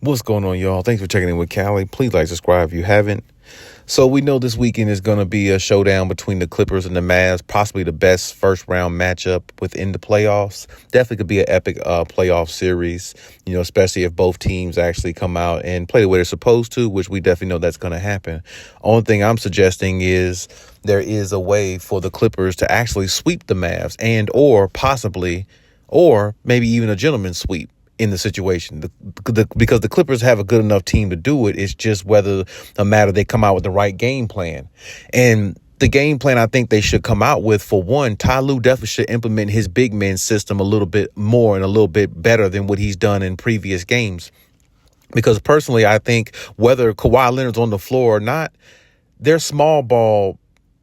What's going on, y'all? Thanks for checking in with Callie. Please like, subscribe if you haven't. So we know this weekend is going to be a showdown between the Clippers and the Mavs, possibly the best first round matchup within the playoffs. Definitely could be an epic playoff series, especially if both teams actually come out and play the way they're supposed to, which we definitely know that's going to happen. Only thing I'm suggesting is there is a way for the Clippers to actually sweep the Mavs or maybe even a gentleman's sweep in the situation, because the Clippers have a good enough team to do it. It's just whether a matter they come out with the right game plan. And the game plan I think they should come out with, for one, Ty Lue definitely should implement his big man system a little bit more and a little bit better than what he's done in previous games. Because personally, I think whether Kawhi Leonard's on the floor or not, their small ball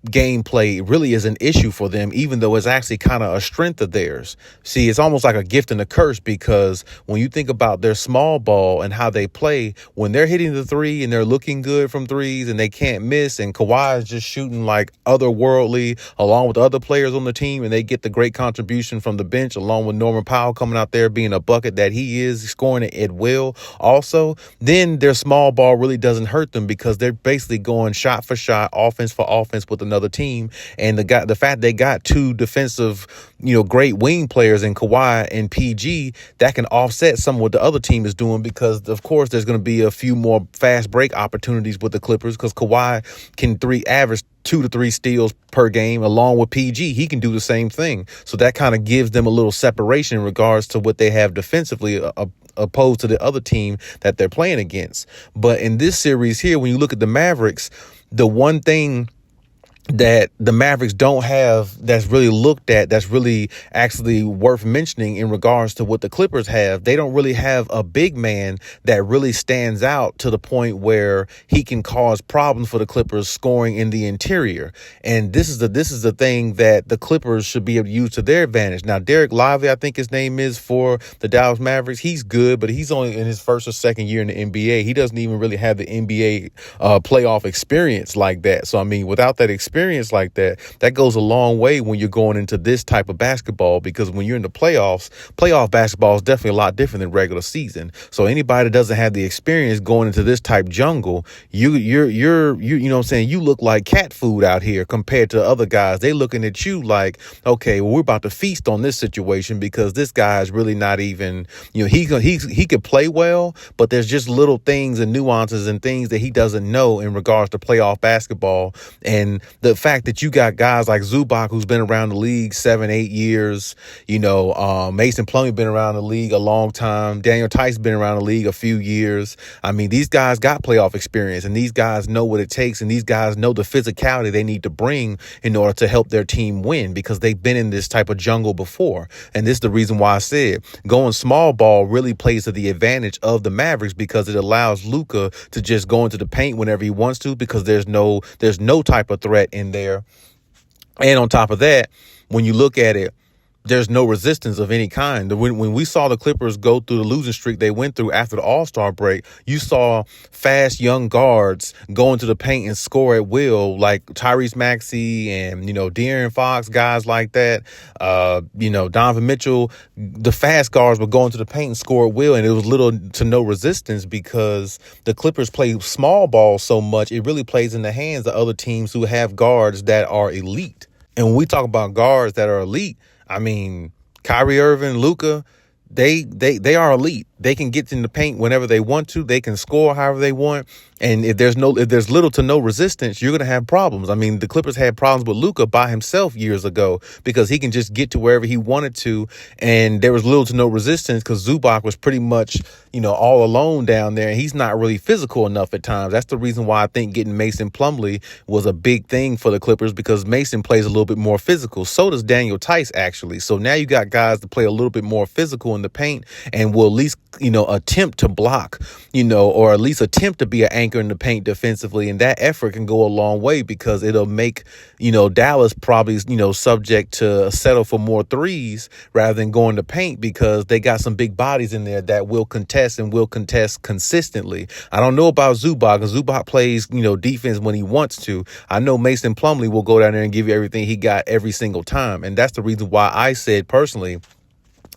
gameplay really is an issue for them, even though it's actually kind of a strength of theirs. See, it's almost like a gift and a curse, because when you think about their small ball and how they play, when they're hitting the three and they're looking good from threes and they can't miss, and Kawhi is just shooting like otherworldly along with the other players on the team, and they get the great contribution from the bench along with Norman Powell coming out there being a bucket that he is, scoring it at will also, then their small ball really doesn't hurt them, because they're basically going shot for shot, offense for offense with another team. And the fact they got two defensive, great wing players in Kawhi and PG, that can offset some of what the other team is doing, because of course there's going to be a few more fast break opportunities with the Clippers, because Kawhi can average 2 to 3 steals per game along with PG. He can do the same thing. So that kind of gives them a little separation in regards to what they have defensively, opposed to the other team that they're playing against. But in this series here, when you look at the Mavericks, the one thing that the Mavericks don't have that's really looked at, that's really actually worth mentioning in regards to what the Clippers have, they don't really have a big man that really stands out to the point where he can cause problems for the Clippers scoring in the interior. And this is the thing that the Clippers should be able to use to their advantage. Now, Derek Lively, I think his name is, for the Dallas Mavericks, he's good, but he's only in his first or second year in the NBA. He doesn't even really have the NBA playoff experience like that. So, I mean, without that experience like that goes a long way when you're going into this type of basketball, because when you're in the playoff basketball is definitely a lot different than regular season. So anybody that doesn't have the experience going into this type jungle, you know what I'm saying, you look like cat food out here compared to other guys. They looking at you like, okay, well, we're about to feast on this situation, because this guy is really not even, he could play well, but there's just little things and nuances and things that he doesn't know in regards to playoff basketball. And the fact that you got guys like Zubac, who's been around the league 7-8 years, Mason Plumley been around the league a long time, Daniel Tice been around the league a few years. I mean, these guys got playoff experience, and these guys know what it takes, and these guys know the physicality they need to bring in order to help their team win, because they've been in this type of jungle before. And this is the reason why I said going small ball really plays to the advantage of the Mavericks, because it allows Luka to just go into the paint whenever he wants to, because there's no type of threat in there. And on top of that, when you look at it, there's no resistance of any kind. When we saw the Clippers go through the losing streak they went through after the All-Star break, you saw fast young guards go into the paint and score at will, like Tyrese Maxey and, De'Aaron Fox, guys like that. Donovan Mitchell, the fast guards would go into the paint and score at will, and it was little to no resistance, because the Clippers play small ball so much, it really plays in the hands of other teams who have guards that are elite. And when we talk about guards that are elite, I mean, Kyrie Irving, Luka, they are elite. They can get in the paint whenever they want to. They can score however they want. And if there's little to no resistance, you're going to have problems. I mean, the Clippers had problems with Luka by himself years ago, because he can just get to wherever he wanted to. And there was little to no resistance, because Zubac was pretty much, all alone down there. And he's not really physical enough at times. That's the reason why I think getting Mason Plumley was a big thing for the Clippers, because Mason plays a little bit more physical. So does Daniel Tice, actually. So now you got guys that play a little bit more physical in the paint and will at least, attempt to block, or at least attempt to be an anchor in the paint defensively. And that effort can go a long way, because it'll make, Dallas probably, subject to settle for more threes rather than going to paint, because they got some big bodies in there that will contest and will contest consistently. I don't know about Zubac, because Zubac plays, defense when he wants to. I know Mason Plumley will go down there and give you everything he got every single time. And that's the reason why I said personally,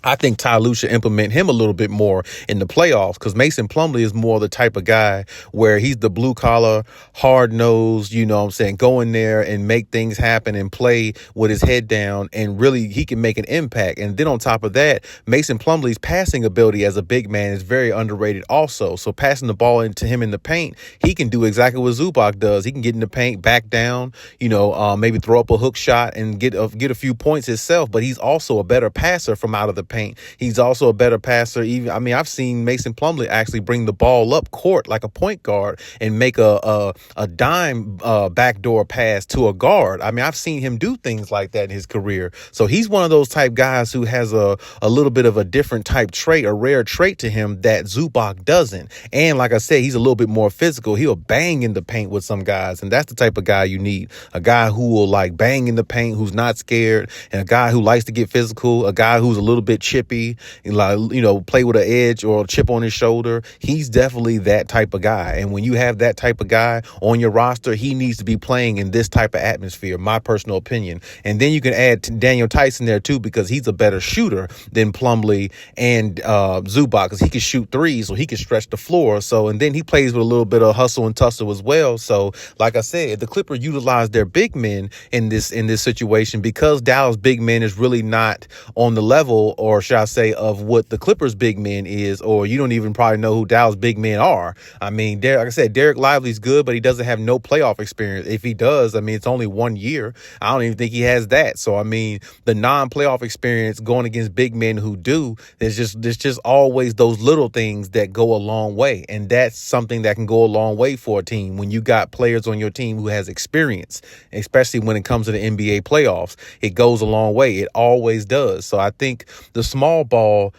I think Ty Lue should implement him a little bit more in the playoffs because Mason Plumley is more the type of guy where he's the blue collar, hard nosed, you know what I'm saying, go in there and make things happen and play with his head down, and really he can make an impact. And then on top of that, Mason Plumlee's passing ability as a big man is very underrated also. So passing the ball into him in the paint, he can do exactly what Zubac does. He can get in the paint, back down, maybe throw up a hook shot and get a few points himself. But he's also a better passer from out of the paint. He's also a better passer. I've seen Mason Plumlee actually bring the ball up court like a point guard and make a dime backdoor pass to a guard. I mean, I've seen him do things like that in his career. So he's one of those type guys who has a little bit of a different type trait, a rare trait to him that Zubac doesn't. And like I said, he's a little bit more physical. He'll bang in the paint with some guys, and that's the type of guy you need. A guy who will like bang in the paint, who's not scared, and a guy who likes to get physical, a guy who's a little bit chippy, play with an edge or a chip on his shoulder. He's definitely that type of guy. And when you have that type of guy on your roster, he needs to be playing in this type of atmosphere, my personal opinion. And then you can add Daniel Tyson there too, because he's a better shooter than Plumlee and Zubac, because he can shoot threes, so he can stretch the floor. So, and then he plays with a little bit of hustle and tussle as well. So, like I said, the Clippers utilize their big men in this situation because Dallas big men is really not on the level, or should I say, of what the Clippers big men is, or you don't even probably know who Dallas big men are. I mean, like I said, Derek Lively's good, but he doesn't have no playoff experience. If he does, I mean, it's only 1 year. I don't even think he has that. So, I mean, the non-playoff experience going against big men who do, there's just always those little things that go a long way. And that's something that can go a long way for a team when you got players on your team who has experience, especially when it comes to the NBA playoffs. It goes a long way. It always does. So I think the small ball,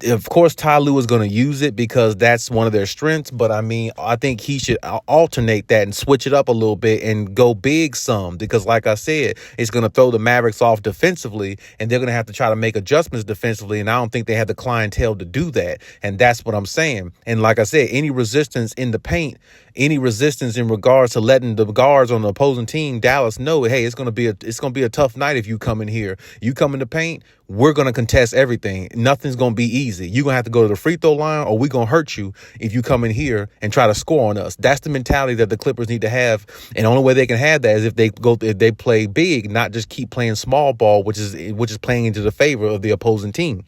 of course, Ty Lue is going to use it because that's one of their strengths. But I mean, I think he should alternate that and switch it up a little bit and go big some, because like I said, it's going to throw the Mavericks off defensively, and they're going to have to try to make adjustments defensively. And I don't think they have the clientele to do that. And that's what I'm saying. And like I said, any resistance in the paint, any resistance in regards to letting the guards on the opposing team, Dallas, know, hey, it's going to be a tough night if you come in here. You come in the paint, we're going to contest everything. Nothing's going to be easy. You're going to have to go to the free throw line, or we're going to hurt you if you come in here and try to score on us. That's the mentality that the Clippers need to have. And the only way they can have that is if they play big, not just keep playing small ball, which is playing into the favor of the opposing team.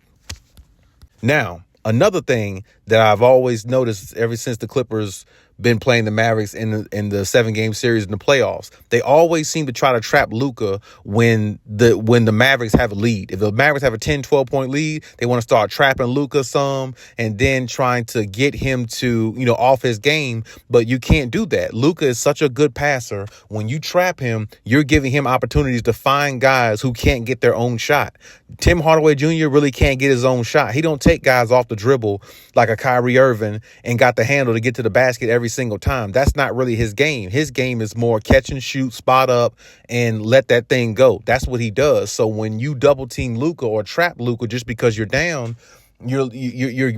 Now, another thing that I've always noticed ever since the Clippers been playing the Mavericks in the 7-game series in the playoffs, they always seem to try to trap Luka when the Mavericks have a lead. If the Mavericks have a 10, 12-point lead, they want to start trapping Luka some and then trying to get him to, off his game. But you can't do that. Luka is such a good passer. When you trap him, you're giving him opportunities to find guys who can't get their own shot. Tim Hardaway Jr. really can't get his own shot. He don't take guys off the dribble like a Kyrie Irving and got the handle to get to the basket every single time. That's not really his game. His game is more catch and shoot, spot up, and let that thing go. That's what he does. So when you double team Luka or trap Luka just because you're down, you're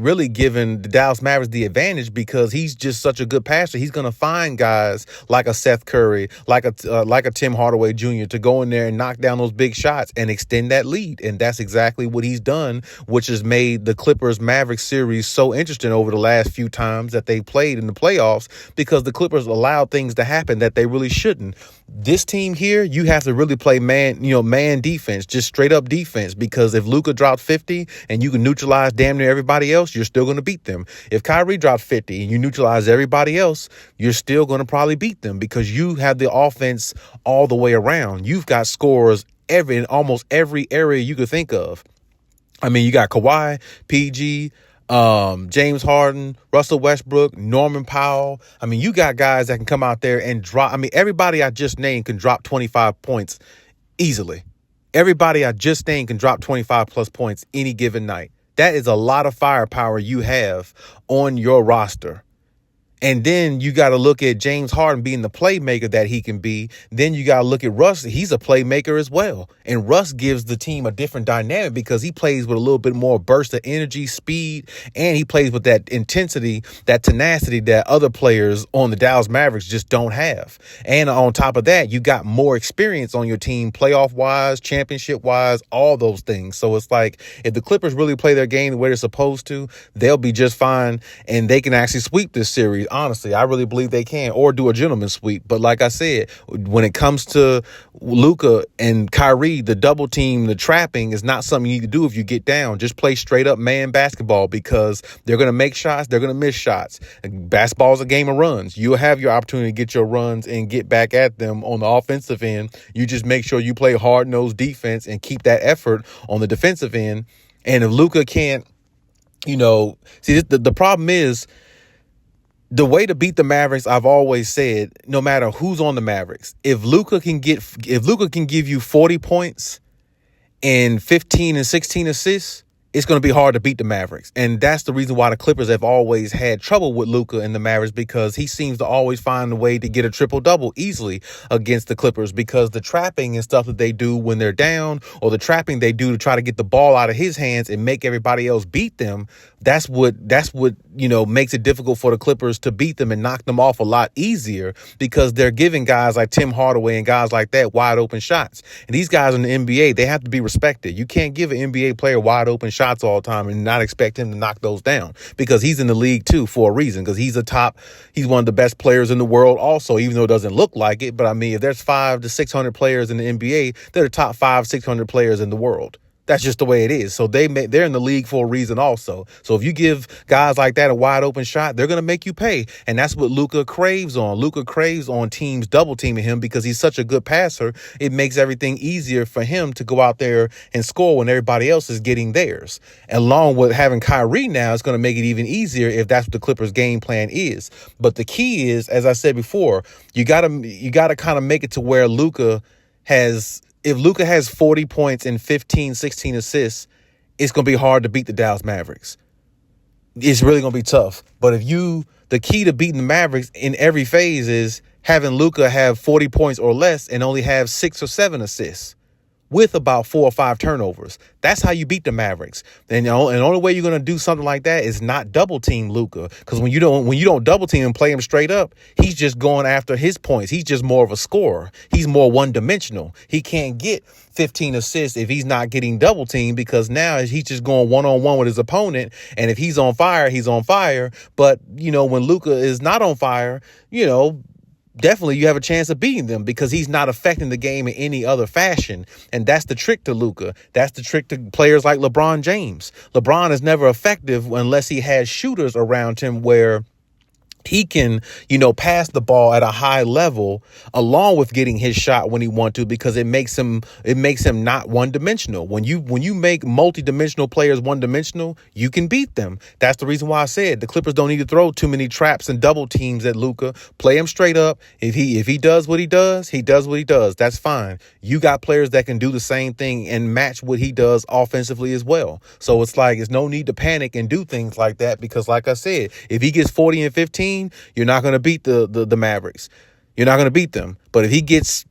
really giving the Dallas Mavericks the advantage because he's just such a good passer. He's going to find guys like a Seth Curry, like a Tim Hardaway Jr. to go in there and knock down those big shots and extend that lead. And that's exactly what he's done, which has made the Clippers Mavericks series so interesting over the last few times that they played in the playoffs, because the Clippers allowed things to happen that they really shouldn't. This team here, you have to really play man defense, just straight up defense, because if Luka dropped 50 and you can neutralize damn near everybody else, you're still going to beat them. If Kyrie dropped 50 and you neutralize everybody else, you're still going to probably beat them because you have the offense all the way around. You've got scorers in almost every area you could think of. I mean, you got Kawhi, PG, James Harden, Russell Westbrook, Norman Powell. I mean, you got guys that can come out there and drop. I mean, everybody I just named can drop 25 points easily. Everybody I just named can drop 25 plus points any given night. That is a lot of firepower you have on your roster. And then you got to look at James Harden being the playmaker that he can be. Then you got to look at Russ. He's a playmaker as well. And Russ gives the team a different dynamic because he plays with a little bit more burst of energy, speed, and he plays with that intensity, that tenacity that other players on the Dallas Mavericks just don't have. And on top of that, you got more experience on your team, playoff-wise, championship-wise, all those things. So it's like if the Clippers really play their game the way they're supposed to, they'll be just fine, and they can actually sweep this series. Honestly, I really believe they can, or do a gentleman's sweep. But like I said, when it comes to Luka and Kyrie, the double team, the trapping is not something you need to do if you get down. Just play straight up man basketball because they're going to make shots. They're going to miss shots. Basketball is a game of runs. You'll have your opportunity to get your runs and get back at them on the offensive end. You just make sure you play hard-nosed defense and keep that effort on the defensive end. And if Luka can't, see, the problem is, the way to beat the Mavericks, I've always said, no matter who's on the Mavericks, if Luka can give you 40 points and 15 and 16 assists, it's going to be hard to beat the Mavericks. And that's the reason why the Clippers have always had trouble with Luka and the Mavericks, because he seems to always find a way to get a triple-double easily against the Clippers, because the trapping and stuff that they do when they're down, or the trapping they do to try to get the ball out of his hands and make everybody else beat them, that's what makes it difficult for the Clippers to beat them and knock them off a lot easier, because they're giving guys like Tim Hardaway and guys like that wide open shots. And these guys in the NBA, they have to be respected. You can't give an NBA player wide open shots all the time and not expect him to knock those down, because he's in the league too for a reason, because he's one of the best players in the world also, even though it doesn't look like it. But I mean, if there's 500 to 600 players in the NBA, they're the top 500-600 players in the world. That's just the way it is. So they're in the league for a reason also. So if you give guys like that a wide open shot, they're going to make you pay. And that's what Luka craves on. Luka craves on teams double teaming him because he's such a good passer. It makes everything easier for him to go out there and score when everybody else is getting theirs. Along with having Kyrie now, it's going to make it even easier if that's what the Clippers game plan is. But the key is, as I said before, you got to kind of make it to where if Luka has 40 points and 15, 16 assists, it's going to be hard to beat the Dallas Mavericks. It's really going to be tough. But the key to beating the Mavericks in every phase is having Luka have 40 points or less and only have 6 or 7 assists with about 4 or 5 turnovers. That's how you beat the Mavericks. And the only way you're going to do something like that is not double team Luka, because when you don't double team and play him straight up, he's just going after his points. He's just more of a scorer. He's more one dimensional. He can't get 15 assists if he's not getting double teamed, because now he's just going one-on-one with his opponent. And if he's on fire, he's on fire. But, when Luka is not on fire, definitely you have a chance of beating them, because he's not affecting the game in any other fashion. And that's the trick to Luka. That's the trick to players like LeBron James. LeBron is never effective unless he has shooters around him where he can, pass the ball at a high level along with getting his shot when he wants to, because it makes him not one dimensional. When you make multi-dimensional players one dimensional, you can beat them. That's the reason why I said the Clippers don't need to throw too many traps and double teams at Luka. Play him straight up. If he does what he does, he does what he does. That's fine. You got players that can do the same thing and match what he does offensively as well. So it's like, it's no need to panic and do things like that, because like I said, if he gets 40 and 15, you're not going to beat the Mavericks. You're not going to beat them. But if he gets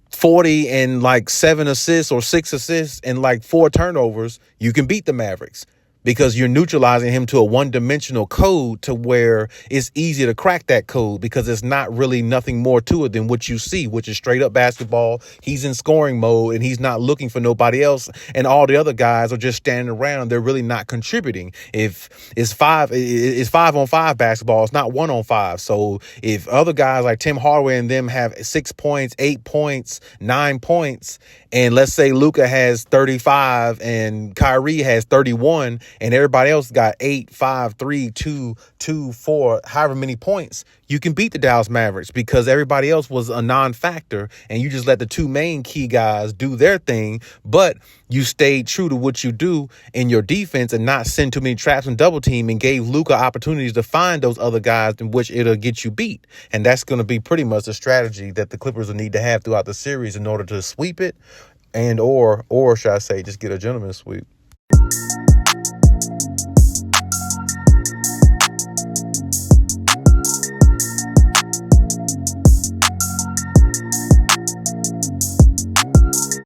40 and like 7 assists or 6 assists and like 4 turnovers, you can beat the Mavericks, because you're neutralizing him to a one-dimensional code to where it's easy to crack that code, because it's not really nothing more to it than what you see, which is straight up basketball. He's in scoring mode and he's not looking for nobody else. And all the other guys are just standing around. They're really not contributing. If it's 5-on-5 basketball, it's not 1-on-5. So if other guys like Tim Hardaway and them have 6 points, 8 points, 9 points, and let's say Luka has 35 and Kyrie has 31, and everybody else got 8, 5, 3, 2, 2, 4, however many points, you can beat the Dallas Mavericks, because everybody else was a non-factor, and you just let the 2 main key guys do their thing, but you stayed true to what you do in your defense and not send too many traps and double team, and gave Luka opportunities to find those other guys in which it'll get you beat. And that's going to be pretty much the strategy that the Clippers will need to have throughout the series in order to sweep it, and or should I say just get a gentleman's sweep.